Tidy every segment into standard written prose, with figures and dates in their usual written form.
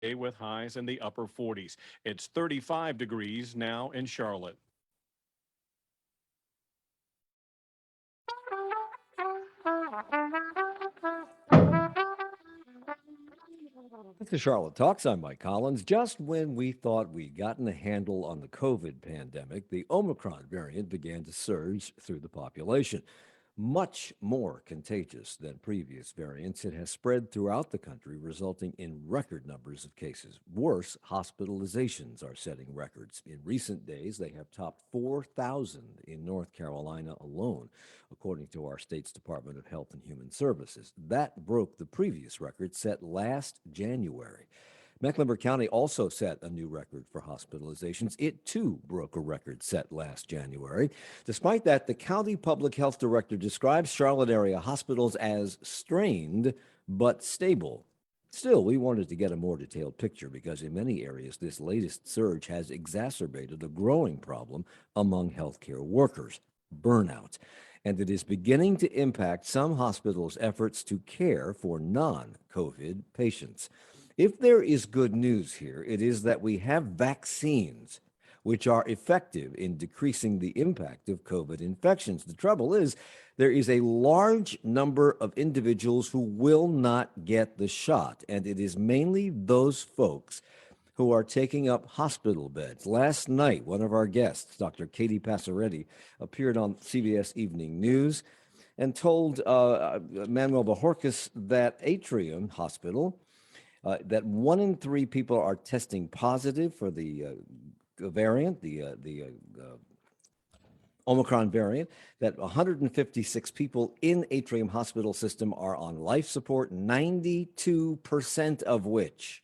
with highs in the upper 40s. It's 35 degrees now in Charlotte. This is Charlotte Talks. I'm Mike Collins. Just when we thought we'd gotten a handle on the COVID pandemic, the Omicron variant began to surge through the population. Much more contagious than previous variants, it has spread throughout the country, resulting in record numbers of cases. Worse, hospitalizations are setting records. In recent days, they have topped 4,000 in North Carolina alone, according to our state's Department of Health and Human Services. That broke the previous record set last January. Mecklenburg County also set a new record for hospitalizations. It too broke a record set last January. Despite that, the county public health director describes Charlotte area hospitals as strained but stable. Still, we wanted to get a more detailed picture because in many areas, this latest surge has exacerbated a growing problem among healthcare workers, burnout. And it is beginning to impact some hospitals' efforts to care for non-COVID patients. If there is good news here, it is that we have vaccines which are effective in decreasing the impact of COVID infections. The trouble is, there is a large number of individuals who will not get the shot, and it is mainly those folks who are taking up hospital beds. Last night, one of our guests, Dr. Katie Passaretti, appeared on CBS Evening News and told Manuel Bajorquez that Atrium Hospital that 1 in 3 people are testing positive for the variant, the Omicron variant, that 156 people in Atrium Hospital system are on life support, 92% of which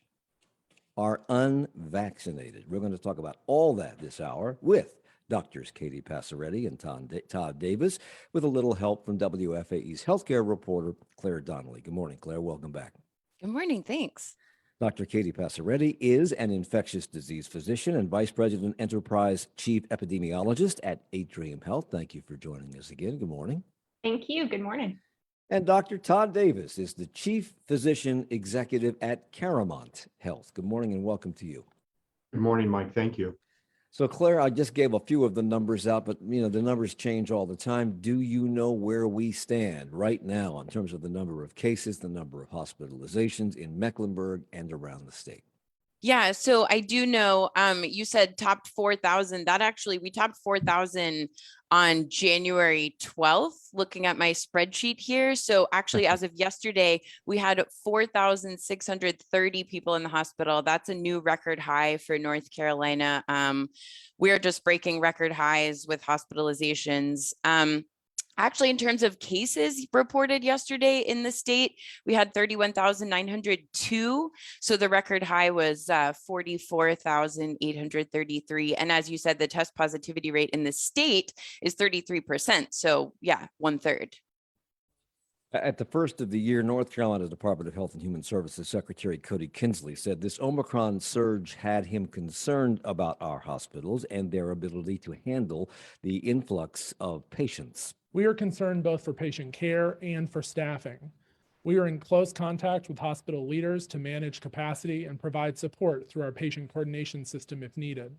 are unvaccinated. We're going to talk about all that this hour with Doctors Katie Passaretti and Todd Davis, with a little help from WFAE's healthcare reporter, Claire Donnelly. Good morning, Claire. Welcome back. Good morning. Thanks. Dr. Katie Passaretti is an infectious disease physician and Vice President Enterprise Chief Epidemiologist at Atrium Health. Thank you for joining us again. Good morning. Thank you. Good morning. And Dr. Todd Davis is the Chief Physician Executive at Caramount Health. Good morning and welcome to you. Good morning, Mike. Thank you. So, Claire, I just gave a few of the numbers out, but, the numbers change all the time. Do you know where we stand right now in terms of the number of cases, the number of hospitalizations in Mecklenburg and around the state? Yeah, so I do know, you said topped 4,000. That actually, we topped 4,000 on January 12th, looking at my spreadsheet here. So actually, as of yesterday, we had 4,630 people in the hospital. That's a new record high for North Carolina. We're just breaking record highs with hospitalizations. Actually, in terms of cases reported yesterday in the state, we had 31,902. So the record high was 44,833. And as you said, the test positivity rate in the state is 33%. So yeah, 1/3. At the first of the year, North Carolina Department of Health and Human Services Secretary Cody Kinsley said this Omicron surge had him concerned about our hospitals and their ability to handle the influx of patients. We are concerned both for patient care and for staffing. We are in close contact with hospital leaders to manage capacity and provide support through our patient coordination system if needed.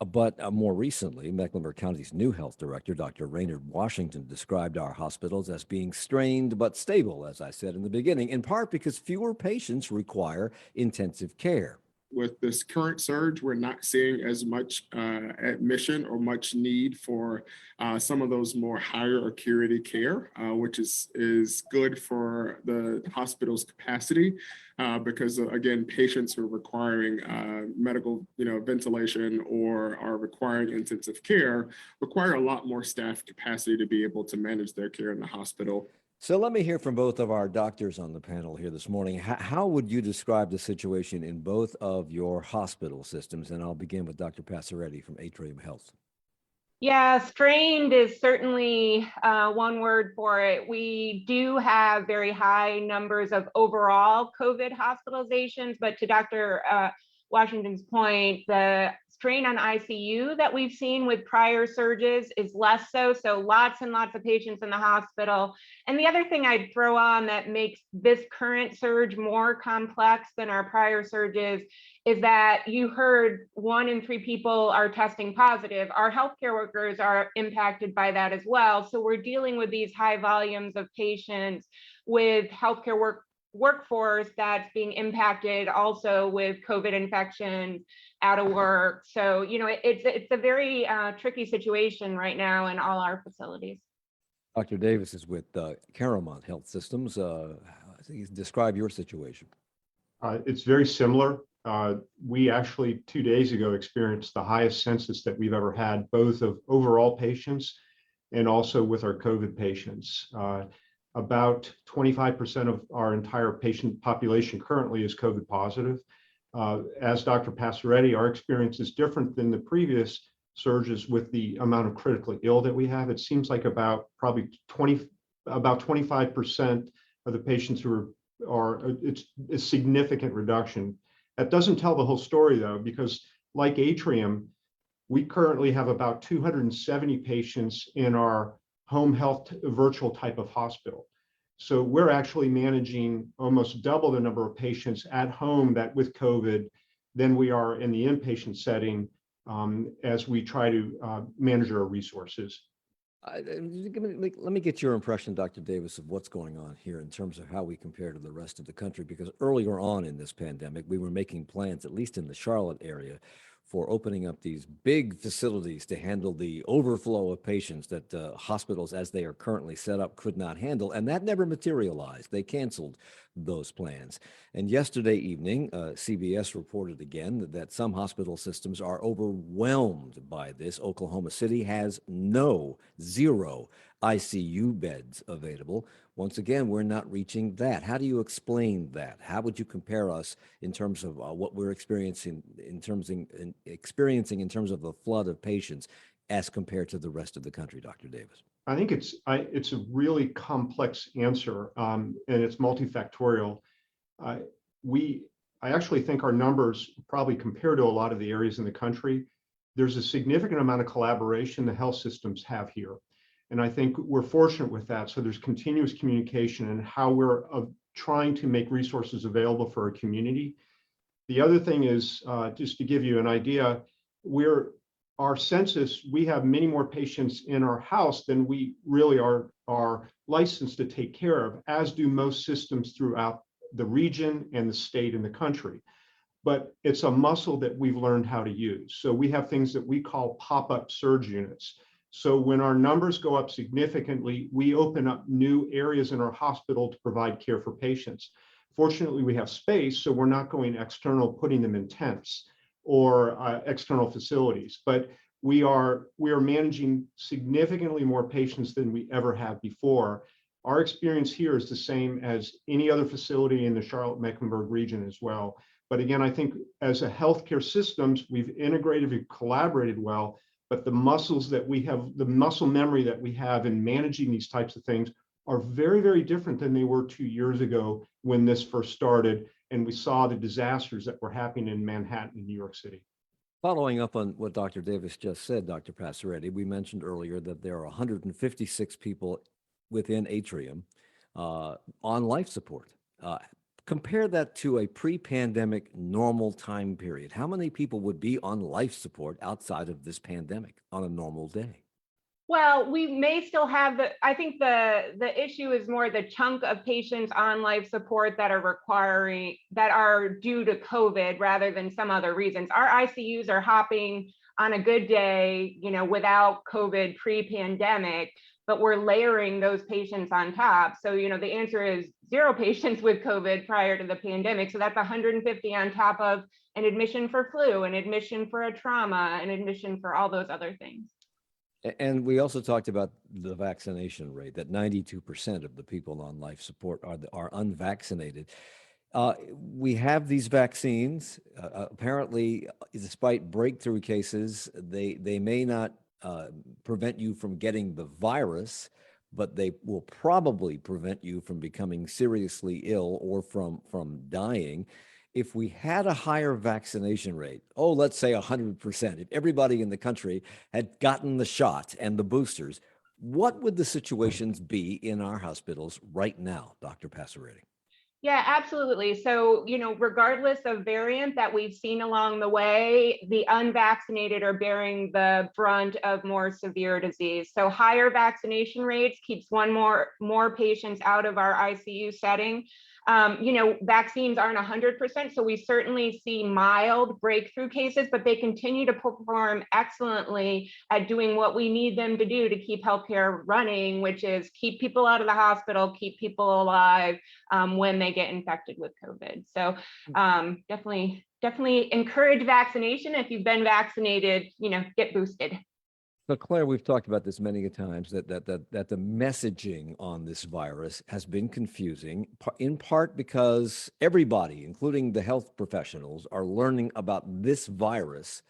But more recently, Mecklenburg County's new health director, Dr. Raynard Washington, described our hospitals as being strained but stable, as I said in the beginning, in part because fewer patients require intensive care. With this current surge, we're not seeing as much admission or much need for some of those more higher acuity care, which is good for the hospital's capacity because, again, patients who are requiring medical ventilation or are requiring intensive care require a lot more staff capacity to be able to manage their care in the hospital. So let me hear from both of our doctors on the panel here this morning. How would you describe the situation in both of your hospital systems? And I'll begin with Dr. Passaretti from Atrium Health. Yeah, strained is certainly one word for it. We do have very high numbers of overall COVID hospitalizations, but to Dr. Washington's point, the strain on ICU that we've seen with prior surges is less so. So lots and lots of patients in the hospital. And the other thing I'd throw on that makes this current surge more complex than our prior surges is that you heard 1 in 3 people are testing positive. Our healthcare workers are impacted by that as well. So we're dealing with these high volumes of patients with healthcare workforce that's being impacted also with COVID infections, out of work. So, you know, it's a very tricky situation right now in all our facilities. Dr. Davis is with Caramount Health Systems. Describe your situation. It's very similar. We actually 2 days ago experienced the highest census that we've ever had, both of overall patients and also with our COVID patients. About 25% of our entire patient population currently is COVID positive. As Dr. Passaretti, our experience is different than the previous surges with the amount of critically ill that we have. It seems like about 25% of the patients who it's a significant reduction. That doesn't tell the whole story though, because like Atrium, we currently have about 270 patients in our home health virtual type of hospital. So we're actually managing almost double the number of patients at home that with COVID than we are in the inpatient setting as we try to manage our resources. Let me get your impression, Dr. Davis, of what's going on here in terms of how we compare to the rest of the country, because earlier on in this pandemic, we were making plans, at least in the Charlotte area, for opening up these big facilities to handle the overflow of patients that hospitals, as they are currently set up, could not handle. And that never materialized. They canceled those plans. And yesterday evening, CBS reported again that some hospital systems are overwhelmed by this. Oklahoma City has zero ICU beds available. Once again, we're not reaching that. How do you explain that? How would you compare us in terms of what we're experiencing in terms of the flood of patients as compared to the rest of the country, Dr. Davis? I think it's a really complex answer, and it's multifactorial. I actually think our numbers probably compare to a lot of the areas in the country. There's a significant amount of collaboration the health systems have here. And I think we're fortunate with that. So there's continuous communication and how we're trying to make resources available for our community. The other thing is, just to give you an idea, our census, we have many more patients in our house than we really are licensed to take care of, as do most systems throughout the region and the state and the country. But it's a muscle that we've learned how to use. So we have things that we call pop-up surge units. So when our numbers go up significantly, we open up new areas in our hospital to provide care for patients. Fortunately, we have space, so we're not going external, putting them in tents or external facilities. But we are managing significantly more patients than we ever have before. Our experience here is the same as any other facility in the Charlotte-Mecklenburg region as well. But again, I think as a healthcare systems, we've integrated, we've collaborated well, but the muscles that we have, the muscle memory that we have in managing these types of things are very, very different than they were 2 years ago when this first started and we saw the disasters that were happening in Manhattan and New York City. Following up on what Dr. Davis just said, Dr. Passaretti, we mentioned earlier that there are 156 people within Atrium on life support. Compare that to a pre-pandemic normal time period. How many people would be on life support outside of this pandemic on a normal day? Well, we may still have I think the issue is more the chunk of patients on life support that are due to COVID rather than some other reasons. Our ICUs are hopping on a good day, you know, without COVID pre-pandemic, but we're layering those patients on top. So, you know, the answer is 0 patients with COVID prior to the pandemic. So that's 150 on top of an admission for flu, an admission for a trauma, an admission for all those other things. And we also talked about the vaccination rate, that 92% of the people on life support are unvaccinated. We have these vaccines. Apparently, despite breakthrough cases, they may not prevent you from getting the virus, but they will probably prevent you from becoming seriously ill or from dying. if we had a higher vaccination rate, oh, let's say 100%, if everybody in the country had gotten the shot and the boosters, what would the situations be in our hospitals right now, Dr. Passaretti? Yeah, absolutely. So, regardless of variant that we've seen along the way, the unvaccinated are bearing the brunt of more severe disease. So higher vaccination rates keeps more patients out of our ICU setting. Vaccines aren't 100%, so we certainly see mild breakthrough cases, but they continue to perform excellently at doing what we need them to do to keep healthcare running, which is keep people out of the hospital, keep people alive when they get infected with COVID. So definitely encourage vaccination. If you've been vaccinated, get boosted. So, Claire, we've talked about this many times that the messaging on this virus has been confusing, in part because everybody, including the health professionals, are learning about this virus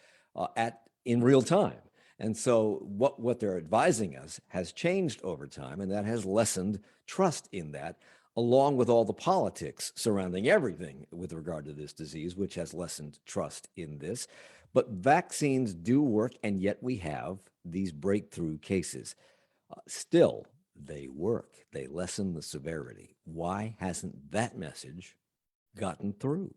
in real time. And so what they're advising us has changed over time, and that has lessened trust in that, along with all the politics surrounding everything with regard to this disease, which has lessened trust in this. But vaccines do work, and yet we have these breakthrough cases. Still, they work. They lessen the severity. Why hasn't that message gotten through?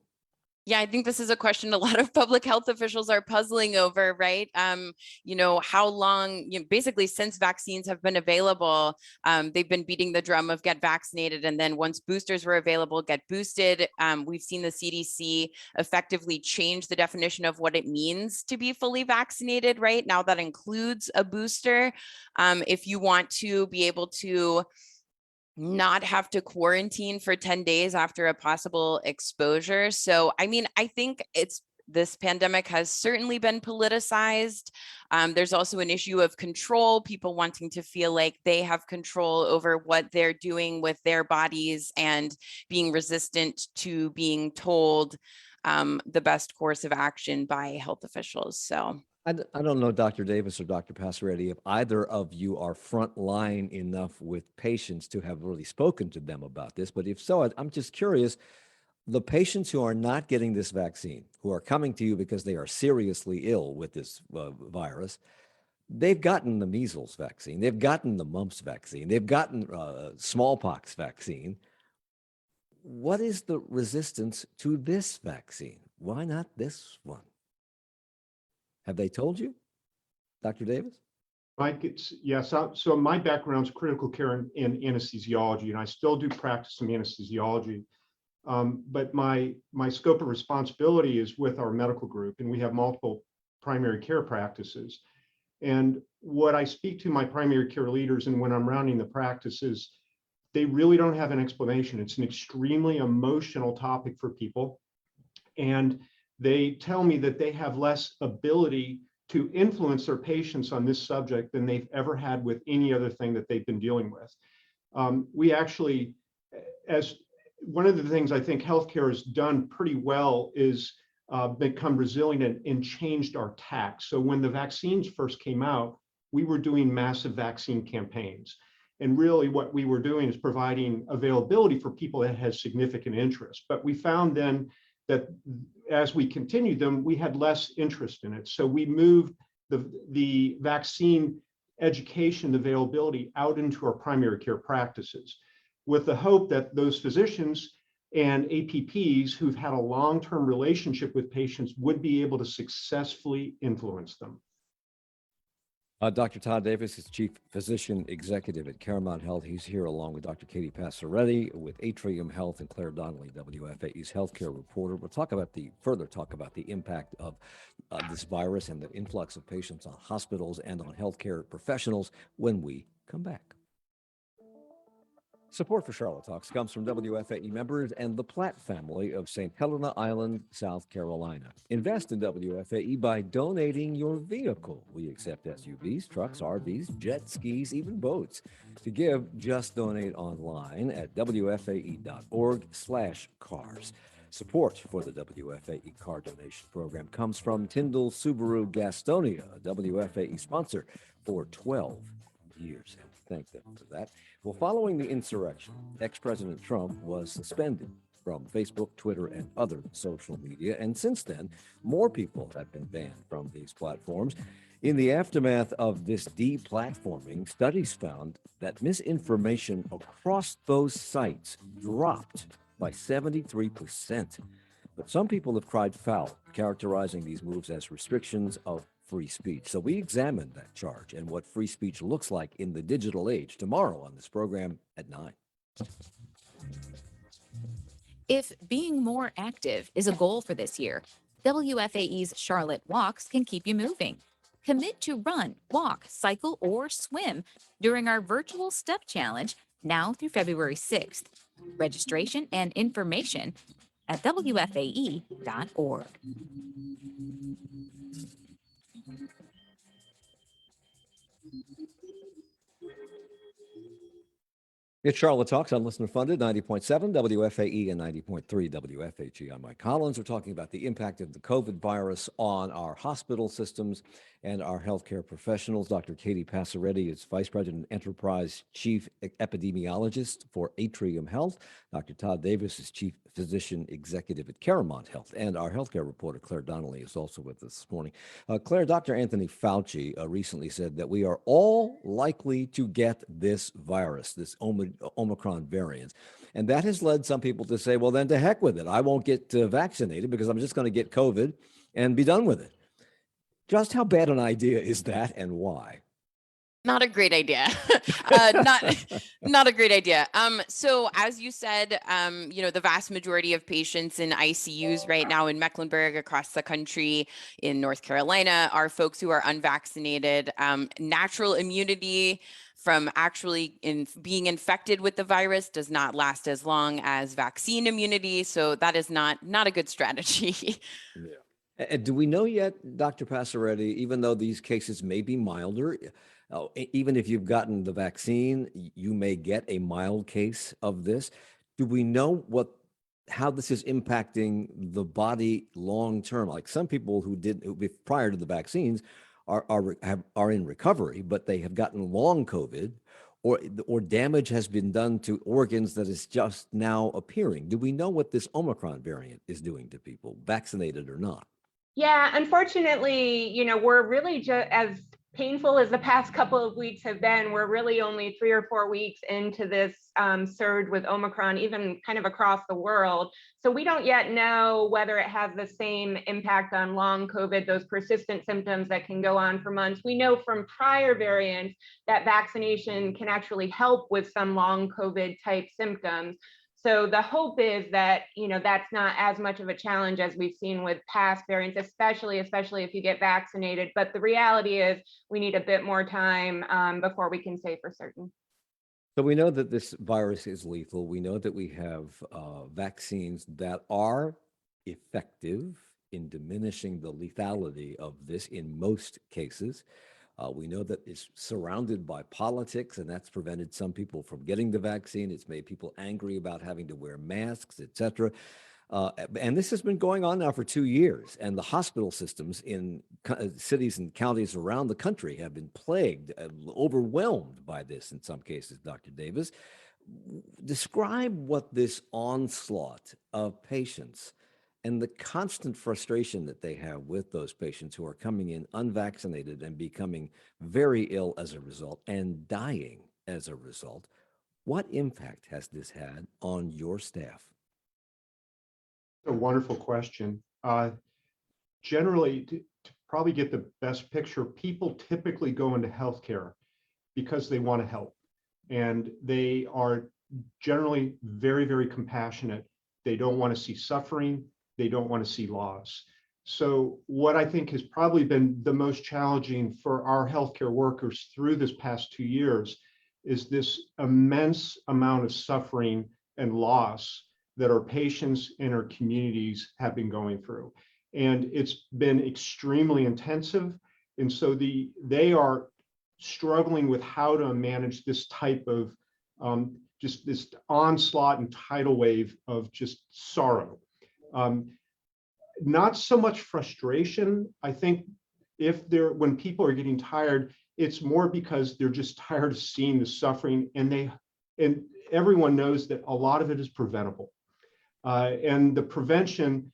Yeah, I think this is a question a lot of public health officials are puzzling over, right? How long, basically since vaccines have been available, they've been beating the drum of get vaccinated. And then once boosters were available, get boosted. We've seen the CDC effectively change the definition of what it means to be fully vaccinated, right? Now that includes a booster. If you want to be able to not have to quarantine for 10 days after a possible exposure. So, I think this pandemic has certainly been politicized. There's also an issue of control, people wanting to feel like they have control over what they're doing with their bodies and being resistant to being told the best course of action by health officials. So I don't know, Dr. Davis or Dr. Passaretti, if either of you are frontline enough with patients to have really spoken to them about this, but if so, I'm just curious, the patients who are not getting this vaccine, who are coming to you because they are seriously ill with this virus, they've gotten the measles vaccine, they've gotten the mumps vaccine, they've gotten smallpox vaccine. What is the resistance to this vaccine? Why not this one? Have they told you, Dr. Davis? Mike, so my background's critical care in anesthesiology, and I still do practice some anesthesiology. But my scope of responsibility is with our medical group, and we have multiple primary care practices. And what I speak to my primary care leaders, and when I'm rounding the practices, they really don't have an explanation. It's an extremely emotional topic for people. And they tell me that they have less ability to influence their patients on this subject than they've ever had with any other thing that they've been dealing with. We actually, as one of the things I think healthcare has done pretty well is become resilient and changed our tack. So when the vaccines first came out, we were doing massive vaccine campaigns. And really what we were doing is providing availability for people that had significant interest. But we found then that as we continued them, we had less interest in it. So we moved the vaccine education availability out into our primary care practices with the hope that those physicians and APPs who've had a long-term relationship with patients would be able to successfully influence them. Dr. Todd Davis is Chief Physician Executive at Caramount Health. He's here along with Dr. Katie Passaretti with Atrium Health and Claire Donnelly, WFAE's healthcare reporter. We'll further talk about the impact of this virus and the influx of patients on hospitals and on healthcare professionals when we come back. Support for Charlotte Talks comes from WFAE members and the Platt family of St. Helena Island, South Carolina. Invest in WFAE by donating your vehicle. We accept SUVs, trucks, RVs, jet skis, even boats. To give, just donate online at WFAE.org/cars. Support for the WFAE car donation program comes from Tyndall Subaru Gastonia, a WFAE sponsor for 12 years. And thank them for that. Well, following the insurrection, ex-President Trump was suspended from Facebook, Twitter, and other social media. And since then, more people have been banned from these platforms. In the aftermath of this deplatforming, studies found that misinformation across those sites dropped by 73%. But some people have cried foul, characterizing these moves as restrictions of free speech. So we examined that charge and what free speech looks like in the digital age tomorrow on this program at 9. If being more active is a goal for this year, WFAE's Charlotte Walks can keep you moving. Commit to run, walk, cycle, or swim during our virtual step challenge now through February 6th. Registration and information at WFAE.org. It's Charlotte Talks on Listener Funded, 90.7 WFAE and 90.3 WFHE. I'm Mike Collins. We're talking about the impact of the COVID virus on our hospital systems and our healthcare professionals. Dr. Katie Passaretti is Vice President and Enterprise Chief Epidemiologist for Atrium Health. Dr. Todd Davis is Chief Physician Executive at Caramount Health. And our healthcare reporter, Claire Donnelly, is also with us this morning. Claire, Dr. Anthony Fauci recently said that we are all likely to get this virus, this Omicron variant. And that has led some people to say, well, then to heck with it. I won't get vaccinated because I'm just going to get COVID and be done with it. Just how bad an idea is that and why? Not a great idea. Not a great idea. So as you said, the vast majority of patients in ICUs right now in Mecklenburg, across the country, in North Carolina, are folks who are unvaccinated. Natural immunity from actually being infected with the virus does not last as long as vaccine immunity. So that is not a good strategy. Yeah. And do we know yet, Dr. Passaretti, even though these cases may be milder, even if you've gotten the vaccine, you may get a mild case of this. Do we know how this is impacting the body long term? Like some people who prior to the vaccines are in recovery, but they have gotten long COVID, or damage has been done to organs that is just now appearing. Do we know what this Omicron variant is doing to people, vaccinated or not? Yeah, unfortunately, we're really just as painful as the past couple of weeks have been. We're really only 3 or 4 weeks into this surge with Omicron, even kind of across the world. So we don't yet know whether it has the same impact on long COVID, those persistent symptoms that can go on for months. We know from prior variants that vaccination can actually help with some long COVID type symptoms. So the hope is that, that's not as much of a challenge as we've seen with past variants, especially if you get vaccinated. But the reality is we need a bit more time before we can say for certain. So we know that this virus is lethal. We know that we have vaccines that are effective in diminishing the lethality of this in most cases. We know that it's surrounded by politics, and that's prevented some people from getting the vaccine. It's made people angry about having to wear masks, et cetera. And this has been going on now for 2 years. And the hospital systems in cities and counties around the country have been plagued, overwhelmed by this in some cases, Dr. Davis. Describe what this onslaught of patients and the constant frustration that they have with those patients who are coming in unvaccinated and becoming very ill as a result and dying as a result. What impact has this had on your staff? A wonderful question. Generally, to probably get the best picture, people typically go into healthcare because they want to help. And they are generally very, very compassionate. They don't want to see suffering. They don't want to see loss. So what I think has probably been the most challenging for our healthcare workers through this past 2 years is this immense amount of suffering and loss that our patients and our communities have been going through. And it's been extremely intensive. And so they are struggling with how to manage this type of just this onslaught and tidal wave of just sorrow. Not so much frustration. I think when people are getting tired, it's more because they're just tired of seeing the suffering, and everyone knows that a lot of it is preventable. And the prevention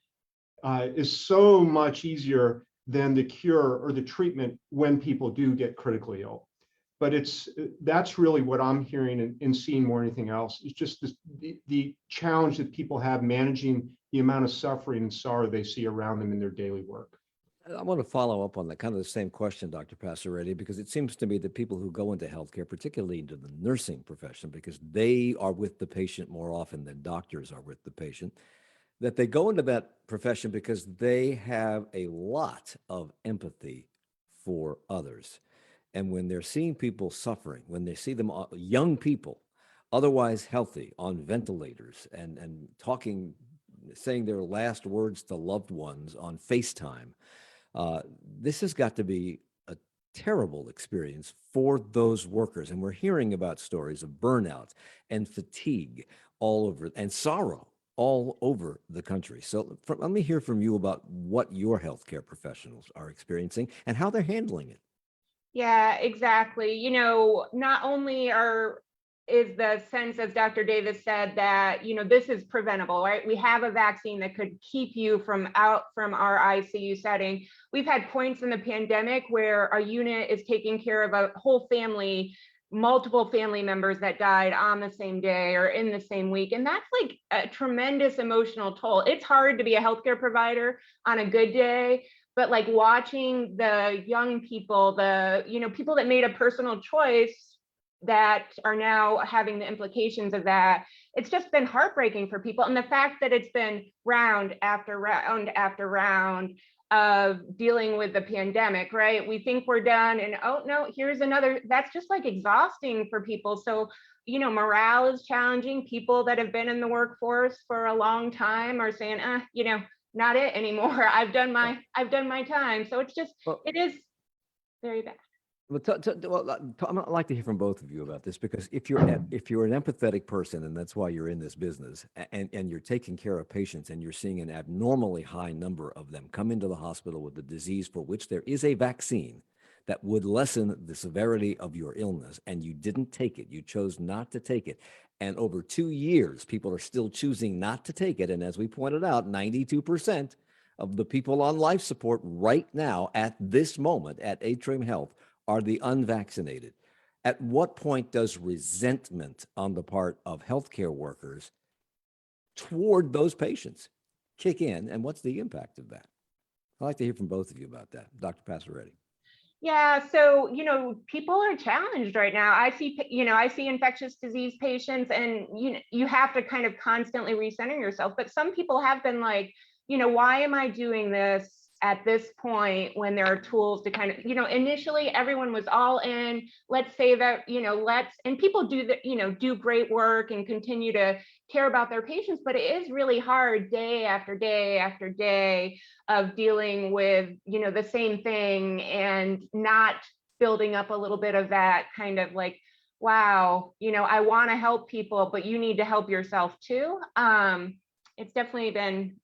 is so much easier than the cure or the treatment when people do get critically ill. But that's really what I'm hearing and seeing more than anything else. It's just the challenge that people have managing the amount of suffering and sorrow they see around them in their daily work. I want to follow up on that kind of the same question, Dr. Passaretti, because it seems to me that people who go into healthcare, particularly into the nursing profession, because they are with the patient more often than doctors are with the patient, that they go into that profession because they have a lot of empathy for others. And when they're seeing people suffering, when they see them, young people, otherwise healthy, on ventilators and talking, saying their last words to loved ones on FaceTime, this has got to be a terrible experience for those workers. And we're hearing about stories of burnout and fatigue all over, and sorrow all over the country. So let me hear from you about what your healthcare professionals are experiencing and how they're handling it. Yeah, exactly. You know, not only is the sense, as Dr. Davis said, that, you know, this is preventable, right? We have a vaccine that could keep you out from our ICU setting. We've had points in the pandemic where a unit is taking care of a whole family, multiple family members that died on the same day or in the same week. And that's like a tremendous emotional toll. It's hard to be a healthcare provider on a good day, but like watching the young people, people that made a personal choice that are now having the implications of that, it's just been heartbreaking for people. And the fact that it's been round after round after round of dealing with the pandemic, right? We think we're done and, oh no, here's another, that's just like exhausting for people. So, you know, morale is challenging. People that have been in the workforce for a long time are saying, not it anymore. I've done my time. So it's just, it is very bad. I'd like to hear from both of you about this, because if you're an empathetic person, and that's why you're in this business, and you're taking care of patients, and you're seeing an abnormally high number of them come into the hospital with a disease for which there is a vaccine that would lessen the severity of your illness, and you didn't take it, you chose not to take it, and over 2 years, people are still choosing not to take it, and as we pointed out, 92% of the people on life support right now at this moment at Atrium Health are the unvaccinated. At what point does resentment on the part of healthcare workers toward those patients kick in, and what's the impact of that? I'd like to hear from both of you about that. Dr. Passaretti. Yeah, so, people are challenged right now. I see infectious disease patients, and, you have to kind of constantly recenter yourself. But some people have been like, why am I doing this at this point when there are tools to kind of, initially everyone was all in, let's say that, and people do great work and continue to care about their patients, but it is really hard day after day after day of dealing with, the same thing and not building up a little bit of that kind of like, wow, I want to help people, but you need to help yourself too. It's definitely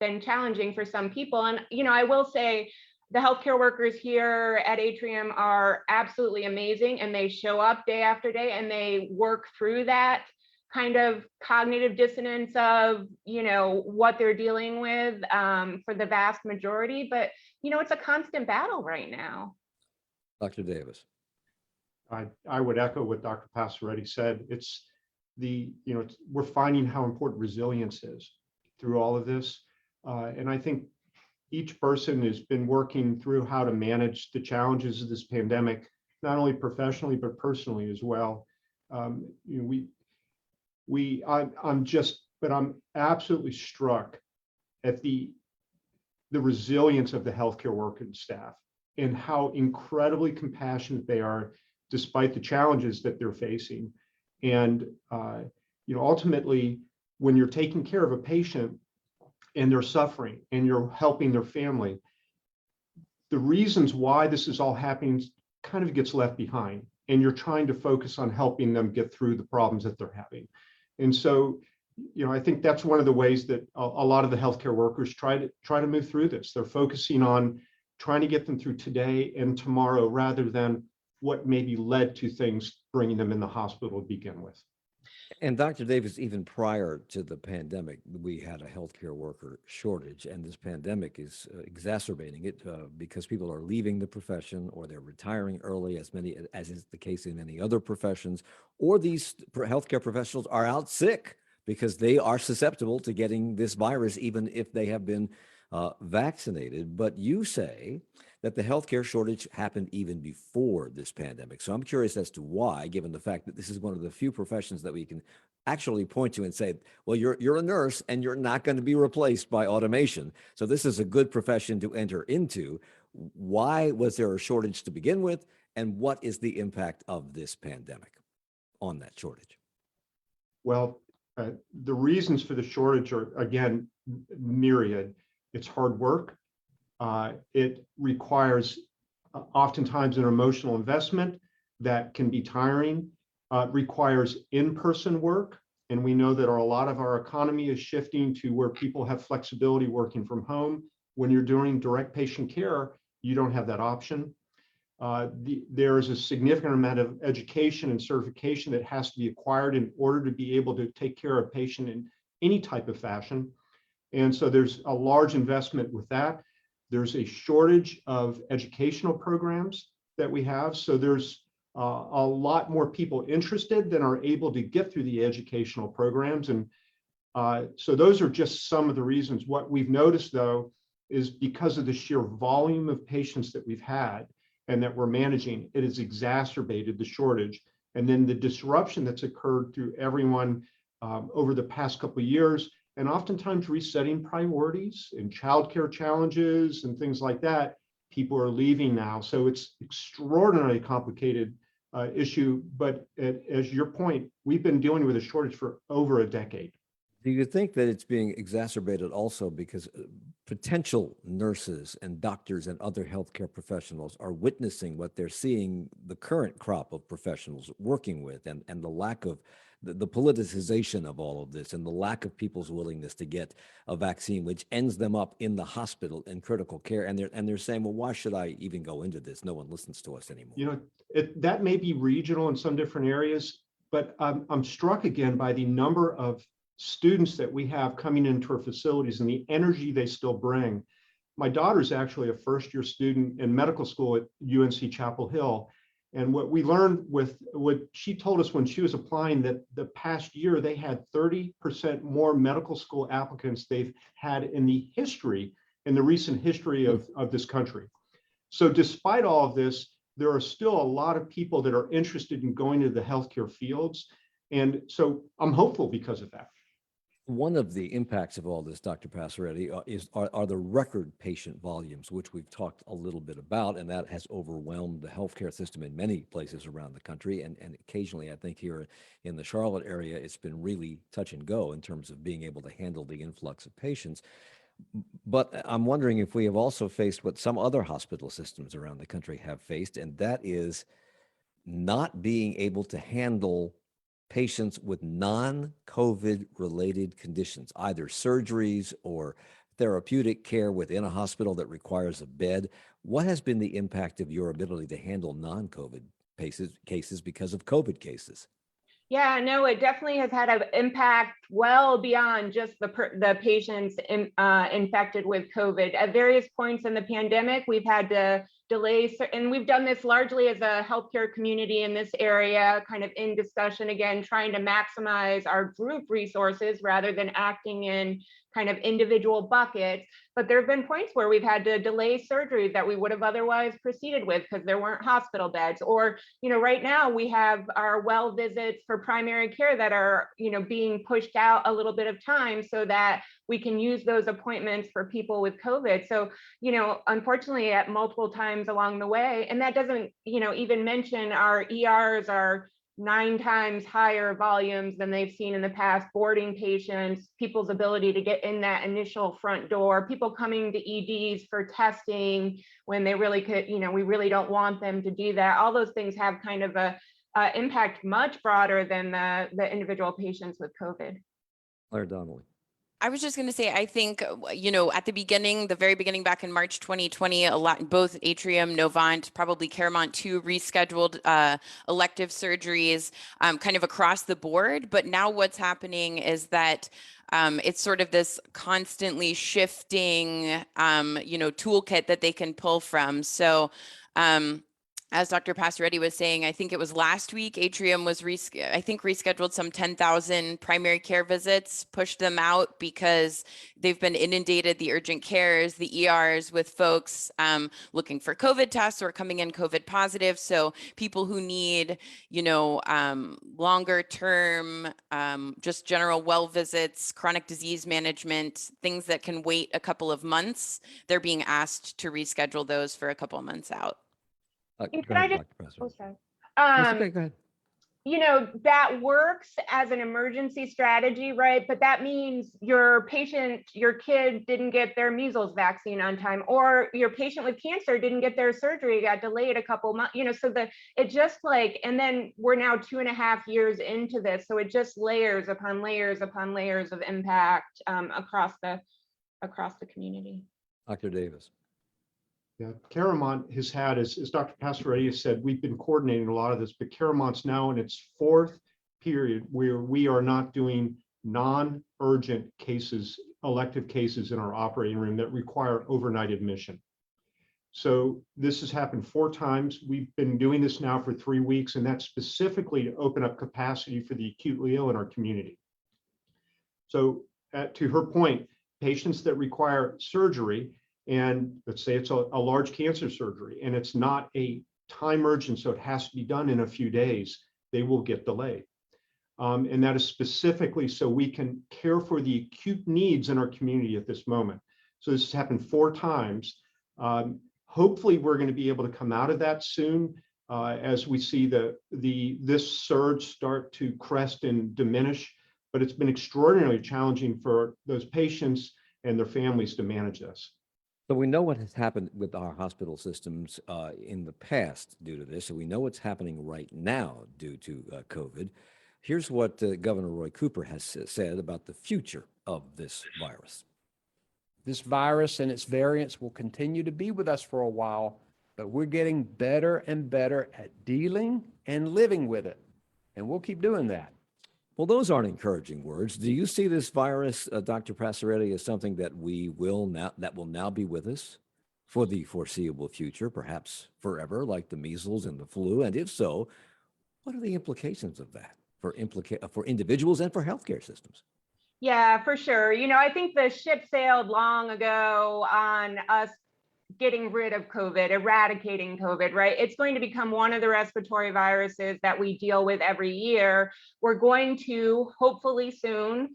been challenging for some people. And, I will say the healthcare workers here at Atrium are absolutely amazing, and they show up day after day and they work through that kind of cognitive dissonance of, what they're dealing with for the vast majority. But, it's a constant battle right now. Dr. Davis. I would echo what Dr. Passaretti said. We're finding how important resilience is through all of this. And I think each person has been working through how to manage the challenges of this pandemic, not only professionally, but personally as well. I'm absolutely struck at the resilience of the healthcare worker and staff, and how incredibly compassionate they are despite the challenges that they're facing. And ultimately, when you're taking care of a patient and they're suffering and you're helping their family, the reasons why this is all happening kind of gets left behind, and you're trying to focus on helping them get through the problems that they're having. And so, I think that's one of the ways that a lot of the healthcare workers try to move through this. They're focusing on trying to get them through today and tomorrow, rather than what maybe led to things bringing them in the hospital to begin with. And Dr. Davis, even prior to the pandemic, we had a healthcare worker shortage, and this pandemic is exacerbating it because people are leaving the profession or they're retiring early, as is the case in many other professions, or these healthcare professionals are out sick because they are susceptible to getting this virus, even if they have been vaccinated. But you say that the healthcare shortage happened even before this pandemic. So I'm curious as to why, given the fact that this is one of the few professions that we can actually point to and say, well, you're a nurse and you're not going to be replaced by automation. So this is a good profession to enter into. Why was there a shortage to begin with? And what is the impact of this pandemic on that shortage? Well, the reasons for the shortage are, again, myriad. It's hard work. It requires oftentimes an emotional investment that can be tiring. It requires in-person work. And we know that a lot of our economy is shifting to where people have flexibility working from home. When you're doing direct patient care, you don't have that option. There is a significant amount of education and certification that has to be acquired in order to be able to take care of a patient in any type of fashion. And so there's a large investment with that. There's a shortage of educational programs that we have. So there's a lot more people interested than are able to get through the educational programs. And so those are just some of the reasons. What we've noticed, though, is because of the sheer volume of patients that we've had and that we're managing, it has exacerbated the shortage. And then the disruption that's occurred through everyone over the past couple of years, and oftentimes resetting priorities and childcare challenges and things like that, people are leaving now. So it's extraordinarily complicated issue. But as your point, we've been dealing with a shortage for over a decade. Do you think that it's being exacerbated also because potential nurses and doctors and other healthcare professionals are witnessing what they're seeing the current crop of professionals working with, and the lack of the politicization of all of this and the lack of people's willingness to get a vaccine, which ends them up in the hospital in critical care. And they're saying, well, why should I even go into this? No one listens to us anymore. You know, that may be regional in some different areas, but I'm struck again by the number of students that we have coming into our facilities and the energy they still bring. My daughter's actually a first-year student in medical school at UNC Chapel Hill. And what we learned with what she told us when she was applying, that the past year they had 30% more medical school applicants they've had in the recent history of this country. So despite all of this, there are still a lot of people that are interested in going to the healthcare fields. And so I'm hopeful because of that. One of the impacts of all this, Dr. Passaretti, are the record patient volumes, which we've talked a little bit about, and that has overwhelmed the healthcare system in many places around the country. And occasionally, I think here in the Charlotte area, it's been really touch and go in terms of being able to handle the influx of patients. But I'm wondering if we have also faced what some other hospital systems around the country have faced, and that is not being able to handle patients with non-COVID related conditions, either surgeries or therapeutic care within a hospital that requires a bed. What has been the impact of your ability to handle non-COVID cases because of COVID cases? Yeah, no, it definitely has had an impact well beyond just the patients infected with COVID. At various points in the pandemic, we've had to delay, and we've done this largely as a healthcare community in this area, kind of in discussion, again, trying to maximize our group resources rather than acting in kind of individual buckets. But there have been points where we've had to delay surgery that we would have otherwise proceeded with because there weren't hospital beds. Or, right now we have our well visits for primary care that are, being pushed out a little bit of time so that we can use those appointments for people with COVID. So, unfortunately, at multiple times along the way, and that doesn't, even mention our ERs are 9 times higher volumes than they've seen in the past, boarding patients, people's ability to get in that initial front door, people coming to EDs for testing when they really could, we really don't want them to do that. All those things have kind of a impact much broader than the individual patients with COVID. Claire Donnelly. I was just going to say, I think, at the beginning, the very beginning, back in March 2020, both Atrium, Novant, probably Claremont too, rescheduled elective surgeries kind of across the board. But now what's happening is that it's sort of this constantly shifting, toolkit that they can pull from. So, as Dr. Passaretti was saying, I think it was last week, Atrium was, rescheduled some 10,000 primary care visits, pushed them out because they've been inundated, the urgent cares, the ERs, with folks looking for COVID tests or coming in COVID positive. So people who need, longer term, just general well visits, chronic disease management, things that can wait a couple of months, they're being asked to reschedule those for a couple of months out. And Go can I ahead, just, Dr. Passaretti. sorry. That's okay, go ahead. That works as an emergency strategy, right? But that means your kid didn't get their measles vaccine on time, or your patient with cancer didn't get their surgery, got delayed a couple months, so it just and then we're now 2.5 years into this. So it just layers upon layers upon layers of impact across the community. Dr. Davis. Yeah, Claremont has had, as Dr. Passaretti has said, we've been coordinating a lot of this, but Claremont's now in its 4th period where we are not doing non-urgent cases, elective cases in our operating room that require overnight admission. So this has happened 4 times. We've been doing this now for 3 weeks, and that's specifically to open up capacity for the acutely ill in our community. So to her point, patients that require surgery, and let's say it's a large cancer surgery and it's not a time urgent, so it has to be done in a few days, they will get delayed. And that is specifically so we can care for the acute needs in our community at this moment. So this has happened 4 times. Hopefully we're going to be able to come out of that soon as we see this surge start to crest and diminish. But it's been extraordinarily challenging for those patients and their families to manage this. So we know what has happened with our hospital systems in the past due to this, and we know what's happening right now due to COVID. Here's what Governor Roy Cooper has said about the future of this virus. This virus and its variants will continue to be with us for a while, but we're getting better and better at dealing and living with it, and we'll keep doing that. Well, those aren't encouraging words. Do you see this virus, Dr. Passaretti, as something that will now be with us for the foreseeable future, perhaps forever, like the measles and the flu? And if so, what are the implications of that for individuals and for healthcare systems? Yeah, for sure. I think the ship sailed long ago on us getting rid of COVID, eradicating COVID, right? It's going to become one of the respiratory viruses that we deal with every year. We're going to hopefully soon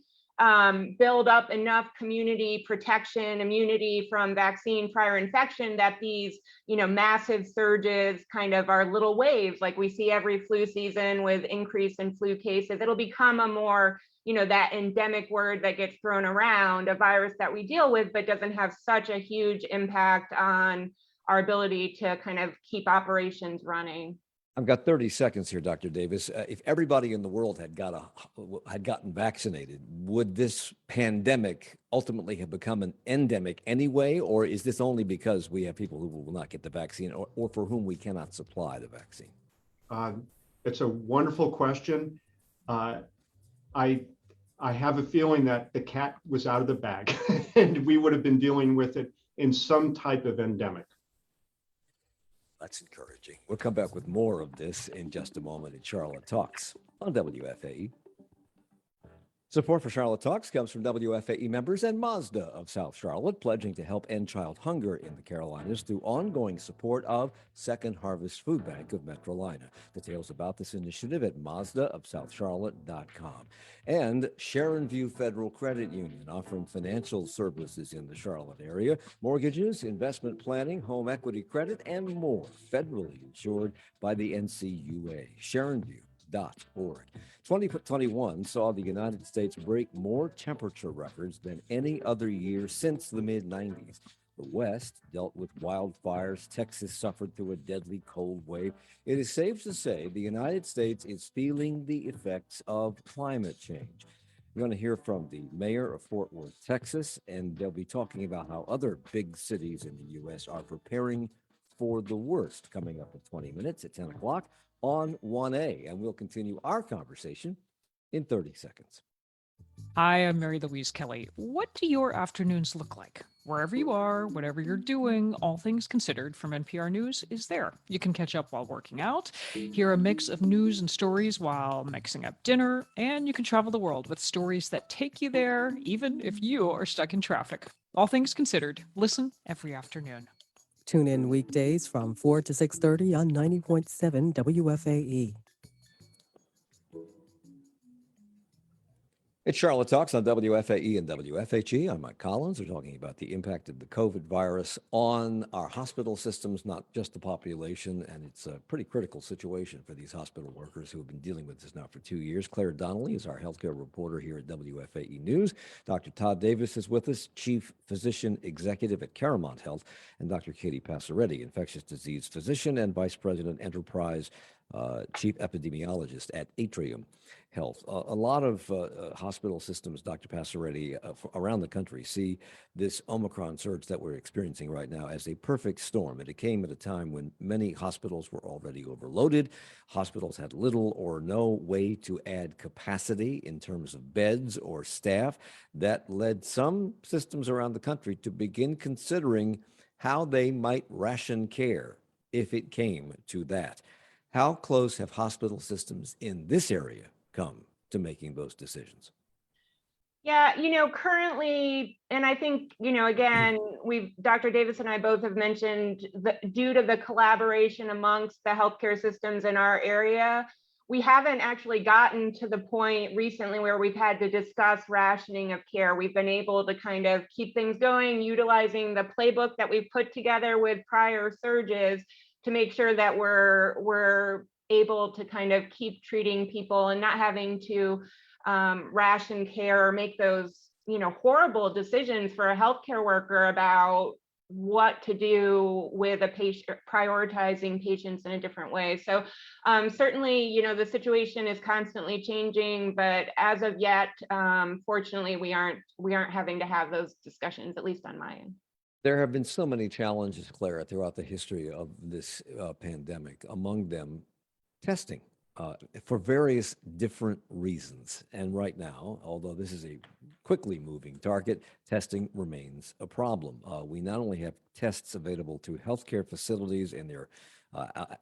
build up enough community protection, immunity from vaccine prior infection that these, massive surges kind of are little waves like we see every flu season with increase in flu cases. It'll become a more that endemic word that gets thrown around, a virus that we deal with, but doesn't have such a huge impact on our ability to kind of keep operations running. I've got 30 seconds here, Dr. Davis. If everybody in the world had gotten vaccinated, would this pandemic ultimately have become an endemic anyway, or is this only because we have people who will not get the vaccine or for whom we cannot supply the vaccine? It's a wonderful question. I have a feeling that the cat was out of the bag and we would have been dealing with it in some type of endemic. That's encouraging. We'll come back with more of this in just a moment at Charlotte Talks on WFAE. Support for Charlotte Talks comes from WFAE members and Mazda of South Charlotte, pledging to help end child hunger in the Carolinas through ongoing support of Second Harvest Food Bank of Metrolina. Details about this initiative at mazdaofsouthcharlotte.com. And Sharon View Federal Credit Union, offering financial services in the Charlotte area, mortgages, investment planning, home equity credit, and more, federally insured by the NCUA. SharonView.org. 2021 saw the United States break more temperature records than any other year since the mid-90s. The West dealt with wildfires. Texas suffered through a deadly cold wave. It is safe to say the United States is feeling the effects of climate change. We're going to hear from the mayor of Fort Worth, Texas, and they'll be talking about how other big cities in the U.S. are preparing for the worst, coming up in 20 minutes at 10 o'clock on 1A. And we'll continue our conversation in 30 seconds. Hi, I'm Mary Louise Kelly. What do your afternoons look like? Wherever you are, whatever you're doing, All Things Considered from NPR News is there. You can catch up while working out, hear a mix of news and stories while mixing up dinner, and you can travel the world with stories that take you there, even if you are stuck in traffic. All Things Considered. Listen every afternoon. Tune in weekdays from 4 to 6:30 on 90.7 WFAE. It's Charlotte Talks on WFAE and WFHE. I'm Mike Collins. We're talking about the impact of the COVID virus on our hospital systems, not just the population. And it's a pretty critical situation for these hospital workers who have been dealing with this now for 2 years. Claire Donnelly is our healthcare reporter here at WFAE News. Dr. Todd Davis is with us, Chief Physician Executive at Atrium Health, and Dr. Katie Passaretti, Infectious Disease Physician and Vice President Enterprise Chief Epidemiologist at Atrium Health. A lot of hospital systems, Dr. Passaretti, around the country see this Omicron surge that we're experiencing right now as a perfect storm. And it came at a time when many hospitals were already overloaded. Hospitals had little or no way to add capacity in terms of beds or staff. That led some systems around the country to begin considering how they might ration care if it came to that. How close have hospital systems in this area come to making those decisions? Yeah, currently, and I think, again, Dr. Davis and I both have mentioned that due to the collaboration amongst the healthcare systems in our area, we haven't actually gotten to the point recently where we've had to discuss rationing of care. We've been able to kind of keep things going, utilizing the playbook that we've put together with prior surges to make sure that we're able to kind of keep treating people and not having to ration care or make those, horrible decisions for a healthcare worker about what to do with a patient, prioritizing patients in a different way. So certainly, the situation is constantly changing, but as of yet, fortunately, we aren't having to have those discussions, at least on my end. There have been so many challenges, Clara, throughout the history of this pandemic, among them testing for various different reasons. And right now, although this is a quickly moving target, testing remains a problem. We not only have tests available to healthcare facilities and their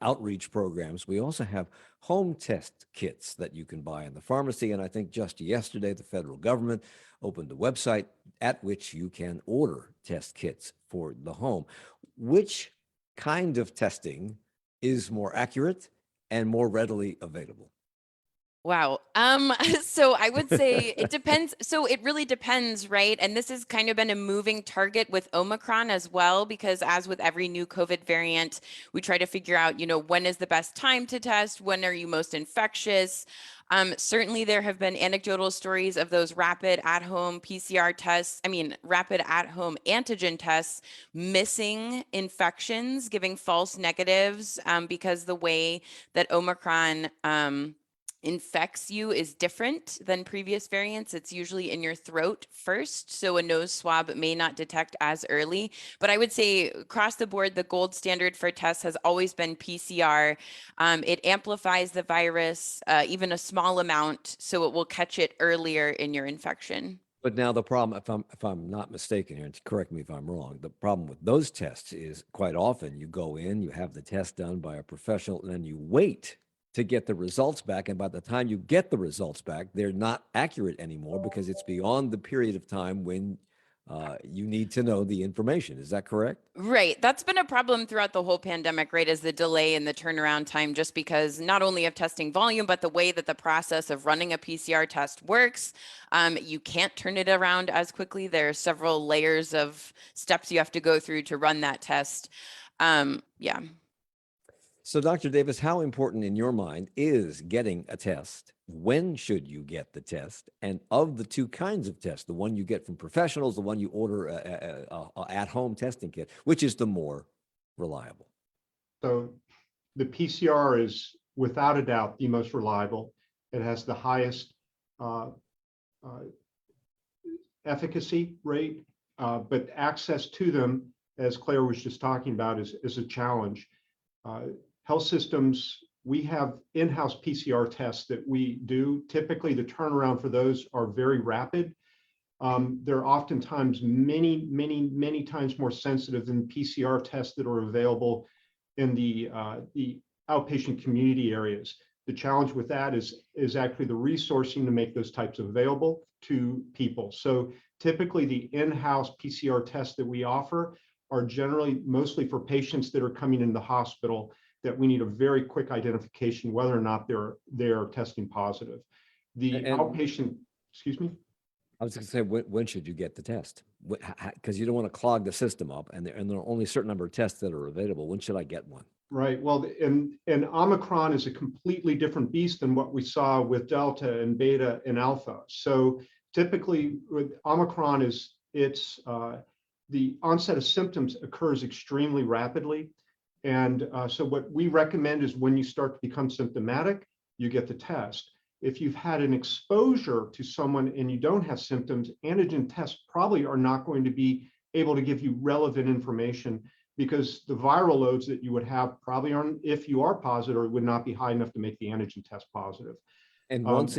outreach programs, we also have home test kits that you can buy in the pharmacy. And I think just yesterday, the federal government opened a website at which you can order test kits for the home. Which kind of testing is more accurate and more readily available? Wow. So I would say it depends. So it really depends, right? And this has kind of been a moving target with Omicron as well, because as with every new COVID variant, we try to figure out, when is the best time to test? When are you most infectious? Certainly there have been anecdotal stories of those rapid at-home PCR tests, rapid at-home antigen tests, missing infections, giving false negatives, because the way that Omicron, infects you is different than previous variants. It's usually in your throat first, so a nose swab may not detect as early. But I would say across the board, the gold standard for tests has always been PCR. It amplifies the virus, even a small amount, so it will catch it earlier in your infection. But now the problem, if I'm not mistaken here, and correct me if I'm wrong, the problem with those tests is quite often you go in, you have the test done by a professional, and then you wait to get the results back. And by the time you get the results back, they're not accurate anymore because it's beyond the period of time when you need to know the information. Is that correct? Right. That's been a problem throughout the whole pandemic, right? Is the delay in the turnaround time, just because not only of testing volume, but the way that the process of running a PCR test works. You can't turn it around as quickly. There are several layers of steps you have to go through to run that test. Yeah. So, Dr. Davis, how important in your mind is getting a test? When should you get the test? And of the two kinds of tests, the one you get from professionals, the one you order at-home testing kit, which is the more reliable? So the PCR is without a doubt the most reliable. It has the highest efficacy rate, but access to them, as Claire was just talking about, is a challenge. Health systems, we have in-house PCR tests that we do. Typically, the turnaround for those are very rapid. They're oftentimes many times more sensitive than PCR tests that are available in the outpatient community areas. The challenge with that is actually the resourcing to make those types available to people. So typically the in-house PCR tests that we offer are generally mostly for patients that are coming into the hospital that we need a very quick identification whether or not they're testing positive. The outpatient, excuse me? I was going to say, when should you get the test? Because you don't want to clog the system up, and there are only a certain number of tests that are available. When should I get one? Right. Well, and Omicron is a completely different beast than what we saw with Delta and Beta and Alpha. So typically with Omicron the onset of symptoms occurs extremely rapidly. And so what we recommend is when you start to become symptomatic, you get the test. If you've had an exposure to someone and you don't have symptoms, antigen tests probably are not going to be able to give you relevant information because the viral loads that you would have probably aren't, if you are positive, or would not be high enough to make the antigen test positive. And once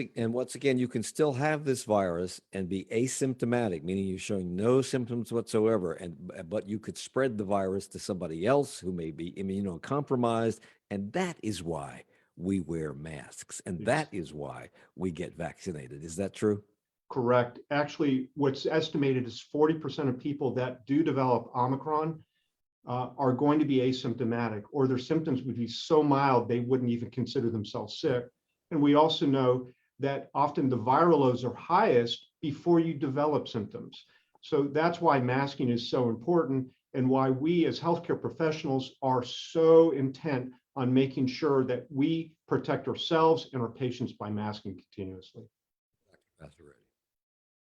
again, you can still have this virus and be asymptomatic, meaning you're showing no symptoms whatsoever, but you could spread the virus to somebody else who may be immunocompromised, and that is why we wear masks, and that is why we get vaccinated. Is that true? Correct. Actually, what's estimated is 40% of people that do develop Omicron are going to be asymptomatic, or their symptoms would be so mild they wouldn't even consider themselves sick. And we also know that often the viral loads are highest before you develop symptoms. So that's why masking is so important, and why we as healthcare professionals are so intent on making sure that we protect ourselves and our patients by masking continuously. Passaretti.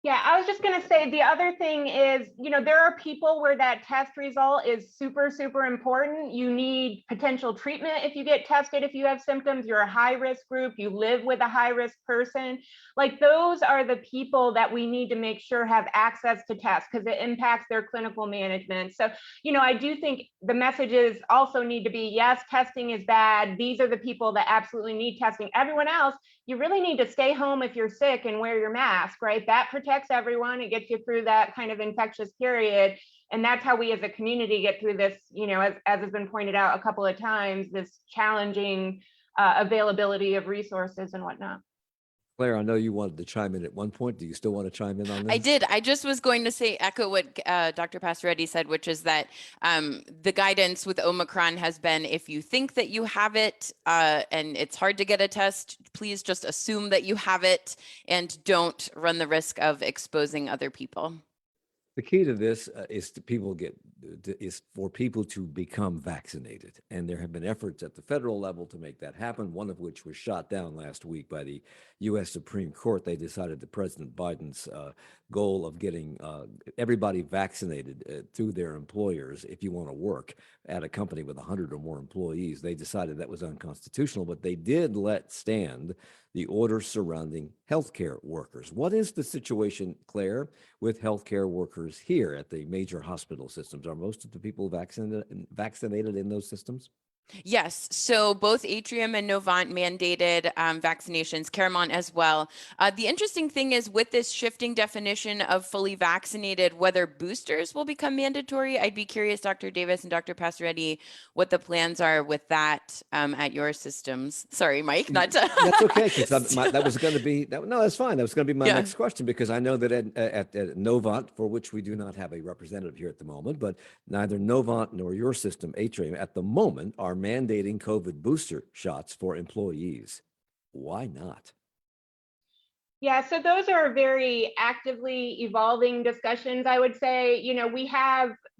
Yeah, I was just going to say the other thing is, there are people where that test result is super, super important. You need potential treatment if you get tested, if you have symptoms, you're a high risk group, you live with a high risk person. Like those are the people that we need to make sure have access to tests because it impacts their clinical management. So, I do think the messages also need to be, yes, testing is bad. These are the people that absolutely need testing. Everyone else, you really need to stay home if you're sick and wear your mask, right? That protects everyone. It gets you through that kind of infectious period. And that's how we as a community get through this, as has been pointed out a couple of times, this challenging availability of resources and whatnot. Claire, I know you wanted to chime in at one point. Do you still want to chime in on this? I did. I just was going to echo what Dr. Passaretti said, which is that the guidance with Omicron has been, if you think that you have it and it's hard to get a test, please just assume that you have it and don't run the risk of exposing other people. The key to this is for people to become vaccinated. And there have been efforts at the federal level to make that happen, one of which was shot down last week by the U.S. Supreme Court. They decided that President Biden's goal of getting everybody vaccinated through their employers, if you want to work at a company with 100 or more employees, they decided that was unconstitutional, but they did let stand the orders surrounding healthcare workers. What is the situation, Claire, with healthcare workers here at the major hospital systems? Are most of the people vaccinated in those systems? Yes, so both Atrium and Novant mandated vaccinations, Caramont as well. The interesting thing is with this shifting definition of fully vaccinated, whether boosters will become mandatory. I'd be curious, Dr. Davis and Dr. Passaretti, what the plans are with that at your systems. Sorry, Mike, not to. That's okay, because that was going to be, no, that's fine. That was going to be my next question, because I know that at Novant, for which we do not have a representative here at the moment, but neither Novant nor your system, Atrium, at the moment are mandating COVID booster shots for employees. Why not? Yeah, so those are very actively evolving discussions, I would say.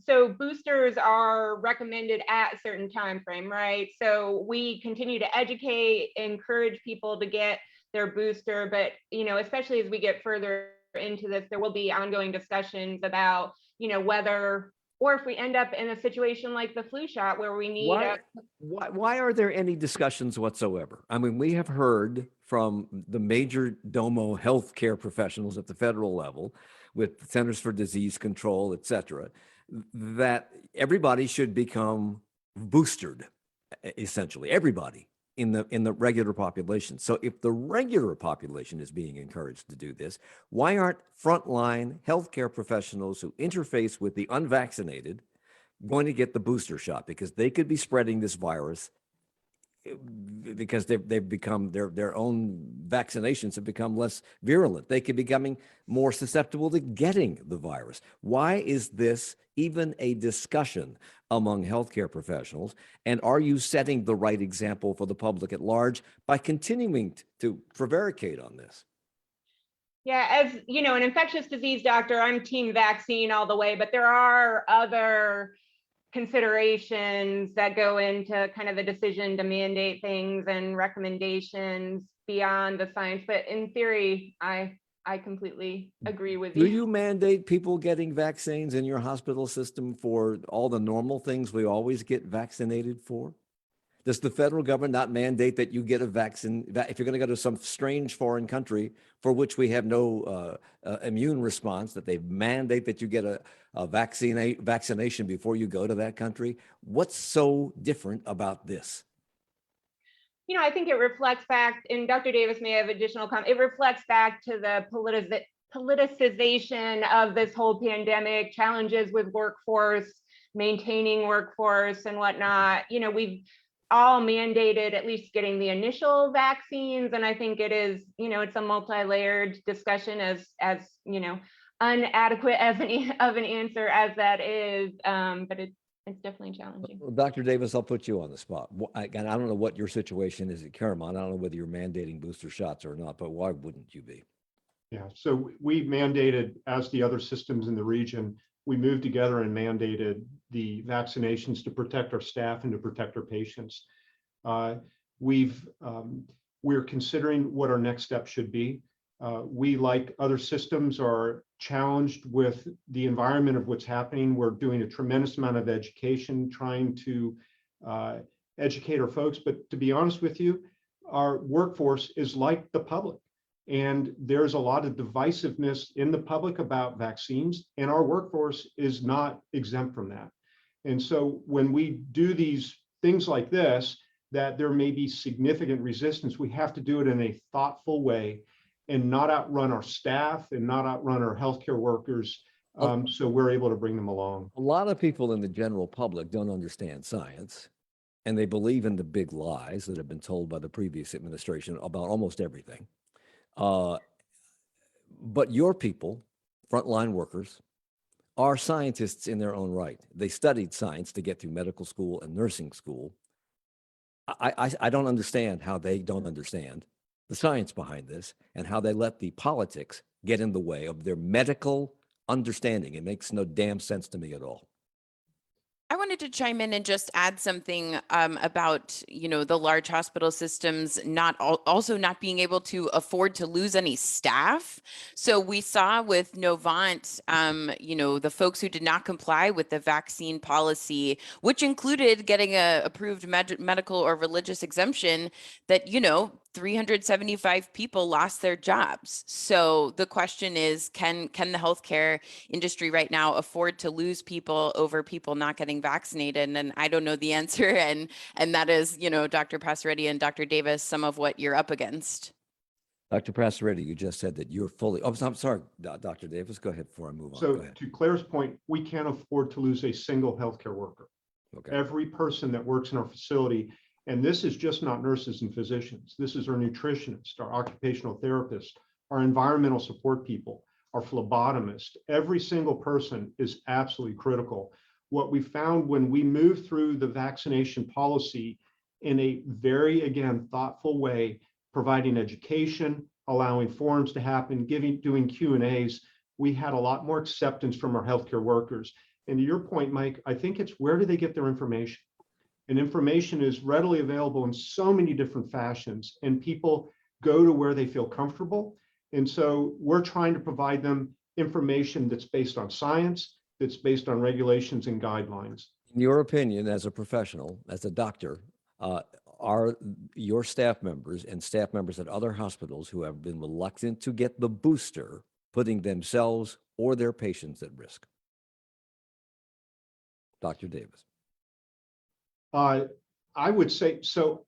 So boosters are recommended at a certain time frame, right? So we continue to educate, encourage people to get their booster, but especially as we get further into this, there will be ongoing discussions about whether or if we end up in a situation like the flu shot where we need Why are there any discussions whatsoever? I mean, we have heard from the major domo healthcare professionals at the federal level with Centers for Disease Control, et cetera, that everybody should become boosted, essentially, everybody in the regular population. So if the regular population is being encouraged to do this, why aren't frontline healthcare professionals who interface with the unvaccinated going to get the booster shot? Because they could be spreading this virus because they've become their own vaccinations have become less virulent. They could be becoming more susceptible to getting the virus. Why is this even a discussion among healthcare professionals? And are you setting the right example for the public at large by continuing to prevaricate on this? Yeah, as you know, an infectious disease doctor, I'm team vaccine all the way, but there are other considerations that go into kind of the decision to mandate things and recommendations beyond the science. But in theory, I completely agree with you. Do you mandate people getting vaccines in your hospital system for all the normal things we always get vaccinated for? Does the federal government not mandate that you get a vaccine if you're going to go to some strange foreign country for which we have no immune response, that they mandate that you get a vaccination before you go to that country? What's so different about this? You know, I think it reflects back, and Dr. Davis may have additional comment, it reflects back to the politicization of this whole pandemic, challenges with workforce, maintaining workforce and whatnot. You know, we've all mandated at least getting the initial vaccines. And I think it is, you know, it's a multi-layered discussion as you know, inadequate of an answer as that is, but it's definitely challenging. Well, Dr. Davis, I'll put you on the spot. Again, I don't know what your situation is at Caramount. I don't know whether you're mandating booster shots or not, but why wouldn't you be? Yeah, so we mandated, as the other systems in the region, we moved together and mandated the vaccinations to protect our staff and to protect our patients. We're considering what our next step should be. We, like other systems, are challenged with the environment of what's happening. We're doing a tremendous amount of education, trying to educate our folks. But to be honest with you, our workforce is like the public. And there's a lot of divisiveness in the public about vaccines, and our workforce is not exempt from that. And so when we do these things like this, that there may be significant resistance, we have to do it in a thoughtful way and not outrun our staff and not outrun our healthcare workers. So we're able to bring them along. A lot of people in the general public don't understand science, and they believe in the big lies that have been told by the previous administration about almost everything. But your people, frontline workers, are scientists in their own right. They studied science to get through medical school and nursing school. I don't understand how they don't understand the science behind this and how they let the politics get in the way of their medical understanding. It makes no damn sense to me at all. I wanted to chime in and just add something about, you know, the large hospital systems also not being able to afford to lose any staff. So we saw with Novant, you know, the folks who did not comply with the vaccine policy, which included getting a approved medical or religious exemption, that, you know, 375 people lost their jobs. So the question is, can the healthcare industry right now afford to lose people over people not getting vaccinated? And I don't know the answer. And that is, you know, Dr. Passaretti and Dr. Davis, some of what you're up against. Dr. Passaretti, you just said that you're fully, oh, I'm sorry, Dr. Davis, go ahead before I move on. So Go ahead. to Claire's point, we can't afford to lose a single healthcare worker. Okay. Every person that works in our facility, and this is just not nurses and physicians. This is our nutritionists, our occupational therapists, our environmental support people, our phlebotomists. Every single person is absolutely critical. What we found when we moved through the vaccination policy in a very, again, thoughtful way, providing education, allowing forums to happen, doing Q&As, we had a lot more acceptance from our healthcare workers. And to your point, Mike, I think it's where do they get their information? And information is readily available in so many different fashions, and people go to where they feel comfortable. And so we're trying to provide them information that's based on science, that's based on regulations and guidelines. In your opinion, as a professional, as a doctor, are your staff members and staff members at other hospitals who have been reluctant to get the booster putting themselves or their patients at risk? Dr. Davis. I would say, so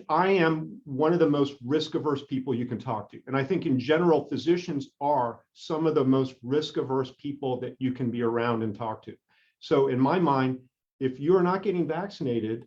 I am one of the most risk-averse people you can talk to. And I think in general, physicians are some of the most risk-averse people that you can be around and talk to. So in my mind, if you're not getting vaccinated,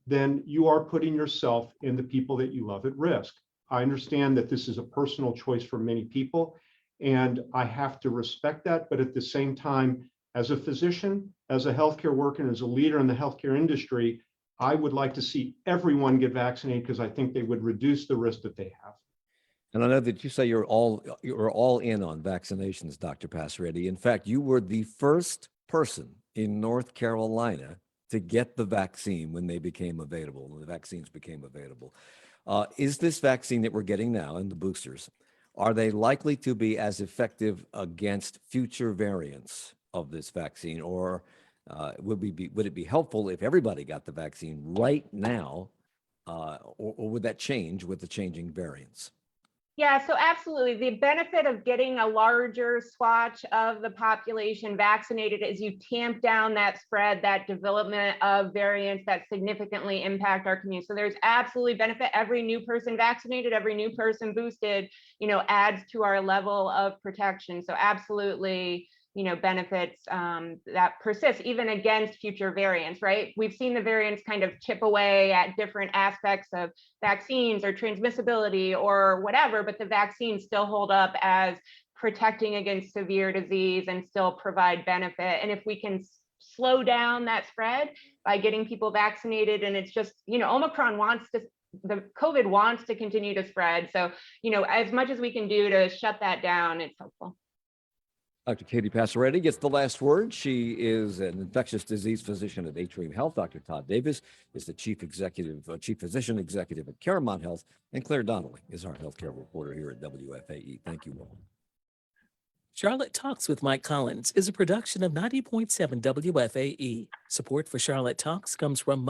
then you are putting yourself and the people that you love at risk. I understand that this is a personal choice for many people, and I have to respect that. But at the same time, as a physician, as a healthcare worker, and as a leader in the healthcare industry, I would like to see everyone get vaccinated because I think they would reduce the risk that they have. And I know that you say you're all in on vaccinations, Dr. Passaretti. In fact, you were the first person in North Carolina to get the vaccine when they became available, when the vaccines became available. Is this vaccine that we're getting now and the boosters, are they likely to be as effective against future variants of this vaccine, or would it be helpful if everybody got the vaccine right now, or would that change with the changing variants? Yeah, so absolutely. The benefit of getting a larger swatch of the population vaccinated is you tamp down that spread, that development of variants that significantly impact our community. So there's absolutely benefit. Every new person vaccinated, every new person boosted, adds to our level of protection. So absolutely, benefits that persist even against future variants, right? We've seen the variants kind of chip away at different aspects of vaccines or transmissibility or whatever, but the vaccines still hold up as protecting against severe disease and still provide benefit. And if we can slow down that spread by getting people vaccinated, and it's just, Omicron the COVID wants to continue to spread. So, as much as we can do to shut that down, it's helpful. Dr. Katie Passaretti gets the last word. She is an infectious disease physician at Atrium Health. Dr. Todd Davis is the chief physician executive at Caramount Health. And Claire Donnelly is our healthcare reporter here at WFAE. Thank you all. Charlotte Talks with Mike Collins is a production of 90.7 WFAE. Support for Charlotte Talks comes from